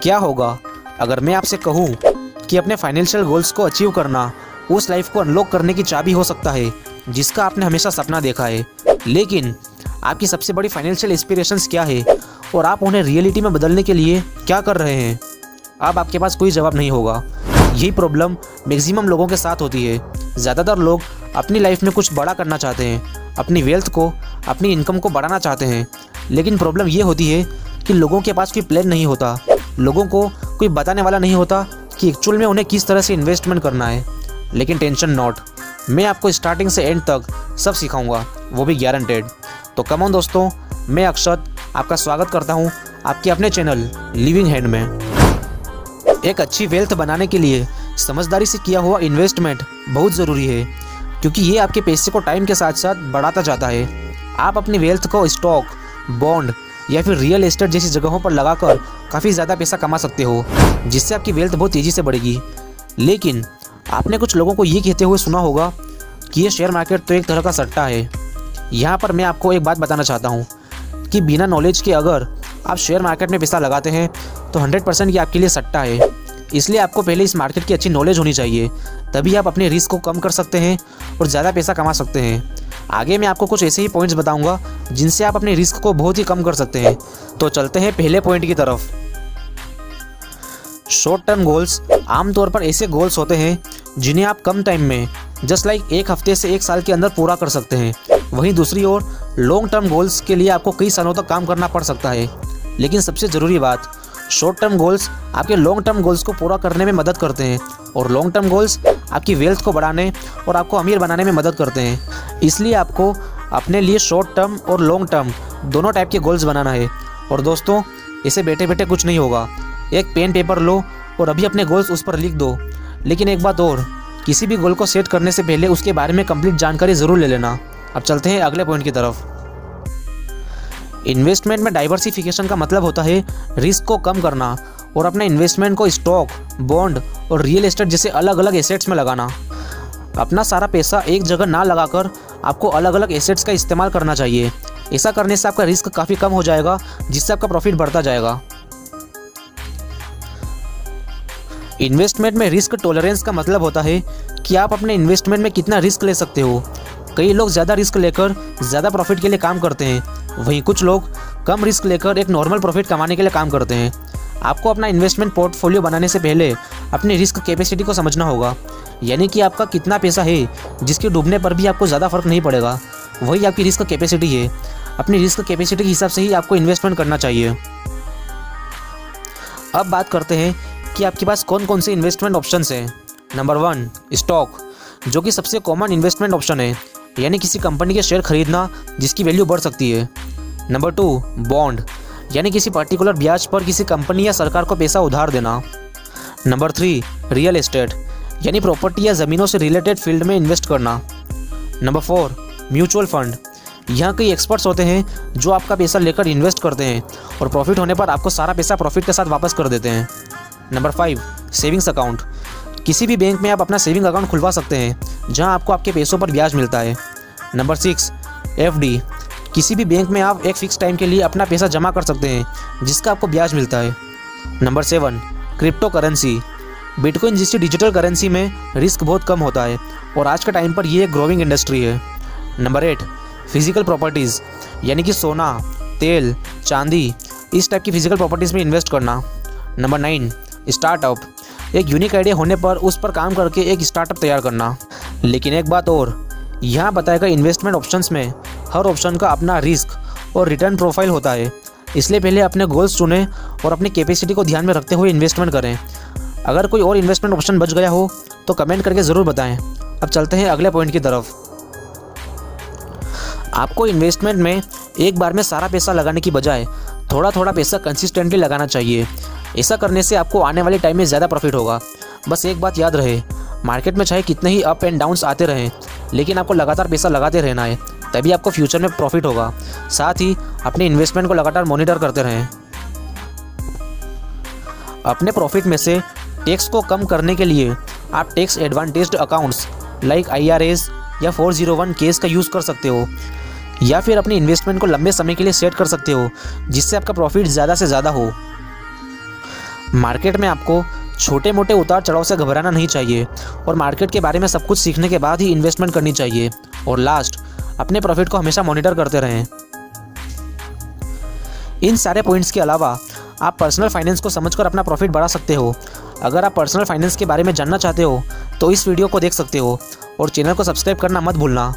क्या होगा अगर मैं आपसे कहूँ कि अपने फाइनेंशियल गोल्स को अचीव करना उस लाइफ को अनलॉक करने की चाबी हो सकता है जिसका आपने हमेशा सपना देखा है, लेकिन आपकी सबसे बड़ी फाइनेंशियल एस्पिरेशंस क्या है और आप उन्हें रियलिटी में बदलने के लिए क्या कर रहे हैं? अब आपके पास कोई जवाब नहीं होगा। यही प्रॉब्लम मैक्सिमम लोगों के साथ होती है। ज़्यादातर लोग अपनी लाइफ में कुछ बड़ा करना चाहते हैं, अपनी वेल्थ को, अपनी इनकम को बढ़ाना चाहते हैं, लेकिन प्रॉब्लम ये होती है कि लोगों के पास कोई प्लान नहीं होता। लोगों को कोई बताने वाला नहीं होता कि एक्चुअल में उन्हें किस तरह से इन्वेस्टमेंट करना है। लेकिन टेंशन नॉट, मैं आपको स्टार्टिंग से एंड तक सब सिखाऊंगा, वो भी गारंटेड। तो कम ऑन दोस्तों, मैं अक्षत आपका स्वागत करता हूँ आपके अपने चैनल लिविंग हैंड में। एक अच्छी वेल्थ बनाने के लिए समझदारी से किया हुआ इन्वेस्टमेंट बहुत ज़रूरी है, क्योंकि ये आपके पैसे को टाइम के साथ साथ बढ़ाता जाता है। आप अपनी वेल्थ को स्टॉक, बॉन्ड या फिर रियल एस्टेट जैसी जगहों पर लगाकर काफ़ी ज़्यादा पैसा कमा सकते हो, जिससे आपकी वेल्थ बहुत तेज़ी से बढ़ेगी। लेकिन आपने कुछ लोगों को ये कहते हुए सुना होगा कि ये शेयर मार्केट तो एक तरह का सट्टा है। यहाँ पर मैं आपको एक बात बताना चाहता हूँ कि बिना नॉलेज के अगर आप शेयर मार्केट में पैसा लगाते हैं तो 100% ये आपके लिए सट्टा है। इसलिए आपको पहले इस मार्केट की अच्छी नॉलेज होनी चाहिए, तभी आप अपने रिस्क को कम कर सकते हैं और ज़्यादा पैसा कमा सकते हैं। आगे मैं आपको कुछ ऐसे ही पॉइंट्स बताऊंगा जिनसे आप अपने रिस्क को बहुत ही कम कर सकते हैं। तो चलते हैं पहले पॉइंट की तरफ। शॉर्ट टर्म गोल्स आमतौर पर ऐसे गोल्स होते हैं जिन्हें आप कम टाइम में, जस्ट लाइक एक हफ्ते से एक साल के अंदर पूरा कर सकते हैं। वहीं दूसरी ओर लॉन्ग टर्म गोल्स के लिए आपको कई सालों तक काम करना पड़ सकता है। लेकिन सबसे ज़रूरी बात, शॉर्ट टर्म गोल्स आपके लॉन्ग टर्म गोल्स को पूरा करने में मदद करते हैं और लॉन्ग टर्म गोल्स आपकी वेल्थ को बढ़ाने और आपको अमीर बनाने में मदद करते हैं। इसलिए आपको अपने लिए शॉर्ट टर्म और लॉन्ग टर्म दोनों टाइप के गोल्स बनाना है। और दोस्तों, इसे बैठे बैठे कुछ नहीं होगा। एक पेन पेपर लो और अभी अपने गोल्स उस पर लिख दो। लेकिन एक बात और, किसी भी गोल को सेट करने से पहले उसके बारे में कंप्लीट जानकारी ज़रूर ले लेना। अब चलते हैं अगले पॉइंट की तरफ। इन्वेस्टमेंट में डाइवर्सिफिकेशन का मतलब होता है रिस्क को कम करना और अपने इन्वेस्टमेंट को स्टॉक, बॉन्ड और रियल एस्टेट जैसे अलग अलग एसेट्स में लगाना। अपना सारा पैसा एक जगह ना लगाकर आपको अलग अलग एसेट्स का इस्तेमाल करना चाहिए। ऐसा करने से आपका रिस्क काफ़ी कम हो जाएगा, जिससे आपका प्रॉफिट बढ़ता जाएगा। इन्वेस्टमेंट में रिस्क टॉलरेंस का मतलब होता है कि आप अपने इन्वेस्टमेंट में कितना रिस्क ले सकते हो। कई लोग ज़्यादा रिस्क लेकर ज़्यादा प्रॉफिट के लिए काम करते हैं, वहीं कुछ लोग कम रिस्क लेकर एक नॉर्मल प्रॉफिट कमाने के लिए काम करते हैं। आपको अपना इन्वेस्टमेंट पोर्टफोलियो बनाने से पहले अपनी रिस्क कैपेसिटी को समझना होगा, यानी कि आपका कितना पैसा है जिसके डूबने पर भी आपको ज़्यादा फर्क नहीं पड़ेगा। वही आपकी रिस्क कैपेसिटी है। अपनी रिस्क कैपेसिटी के हिसाब से ही आपको इन्वेस्टमेंट करना चाहिए। अब बात करते हैं कि आपके पास कौन कौन से इन्वेस्टमेंट ऑप्शंस हैं। नंबर 1, स्टॉक, जो कि सबसे कॉमन इन्वेस्टमेंट ऑप्शन है, यानी किसी कंपनी के शेयर खरीदना जिसकी वैल्यू बढ़ सकती है। नंबर 2, बॉन्ड, यानी किसी पर्टिकुलर ब्याज पर किसी कंपनी या सरकार को पैसा उधार देना। नंबर 3, रियल एस्टेट, यानी प्रॉपर्टी या ज़मीनों से रिलेटेड फील्ड में इन्वेस्ट करना। नंबर 4, म्यूचुअल फंड, यहाँ कई एक्सपर्ट्स होते हैं जो आपका पैसा लेकर इन्वेस्ट करते हैं और प्रॉफिट होने पर आपको सारा पैसा प्रॉफिट के साथ वापस कर देते हैं। नंबर 5, सेविंग्स अकाउंट, किसी भी बैंक में आप अपना सेविंग अकाउंट खुलवा सकते हैं जहां आपको आपके पैसों पर ब्याज मिलता है। नंबर 6, एफडी, किसी भी बैंक में आप एक फिक्स टाइम के लिए अपना पैसा जमा कर सकते हैं जिसका आपको ब्याज मिलता है। नंबर 7, क्रिप्टो करेंसी, बिटकॉइन जैसी डिजिटल करेंसी में रिस्क बहुत कम होता है और आज के टाइम पर ये एक ग्रोइंग इंडस्ट्री है। नंबर 8, फिजिकल प्रॉपर्टीज़, यानी कि सोना, तेल, चांदी, इस टाइप की फिजिकल प्रॉपर्टीज़ में इन्वेस्ट करना। नंबर 9, स्टार्टअप, एक यूनिक आइडिया होने पर उस पर काम करके एक स्टार्टअप तैयार करना। लेकिन एक बात और, यहाँ बताए गए इन्वेस्टमेंट ऑप्शंस में हर ऑप्शन का अपना रिस्क और रिटर्न प्रोफाइल होता है, इसलिए पहले अपने गोल्स चुनें और अपनी कैपेसिटी को ध्यान में रखते हुए इन्वेस्टमेंट करें। अगर कोई और इन्वेस्टमेंट ऑप्शन बच गया हो तो कमेंट करके ज़रूर बताएं। अब चलते हैं अगले पॉइंट की तरफ। आपको इन्वेस्टमेंट में एक बार में सारा पैसा लगाने की बजाय थोड़ा थोड़ा पैसा कंसिस्टेंटली लगाना चाहिए। ऐसा करने से आपको आने वाले टाइम में ज़्यादा प्रॉफिट होगा। बस एक बात याद रहे, मार्केट में चाहे कितने ही अप एंड डाउन्स आते रहें, लेकिन आपको लगातार पैसा लगाते रहना है, तभी आपको फ्यूचर में प्रॉफिट होगा। साथ ही अपने इन्वेस्टमेंट को लगातार मॉनिटर करते रहें। अपने प्रॉफिट में से टैक्स को कम करने के लिए आप टैक्स एडवांटेज्ड अकाउंट्स लाइक IRAs या 401 केस का यूज़ कर सकते हो, या फिर अपनी इन्वेस्टमेंट को लंबे समय के लिए सेट कर सकते हो जिससे आपका प्रॉफिट ज़्यादा से ज़्यादा हो। मार्केट में आपको छोटे मोटे उतार चढ़ाव से घबराना नहीं चाहिए और मार्केट के बारे में सब कुछ सीखने के बाद ही इन्वेस्टमेंट करनी चाहिए। और लास्ट, अपने प्रॉफिट को हमेशा मॉनिटर करते रहें। इन सारे पॉइंट्स के अलावा आप पर्सनल फाइनेंस को समझकर अपना प्रॉफिट बढ़ा सकते हो। अगर आप पर्सनल फाइनेंस के बारे में जानना चाहते हो तो इस वीडियो को देख सकते हो और चैनल को सब्सक्राइब करना मत भूलना।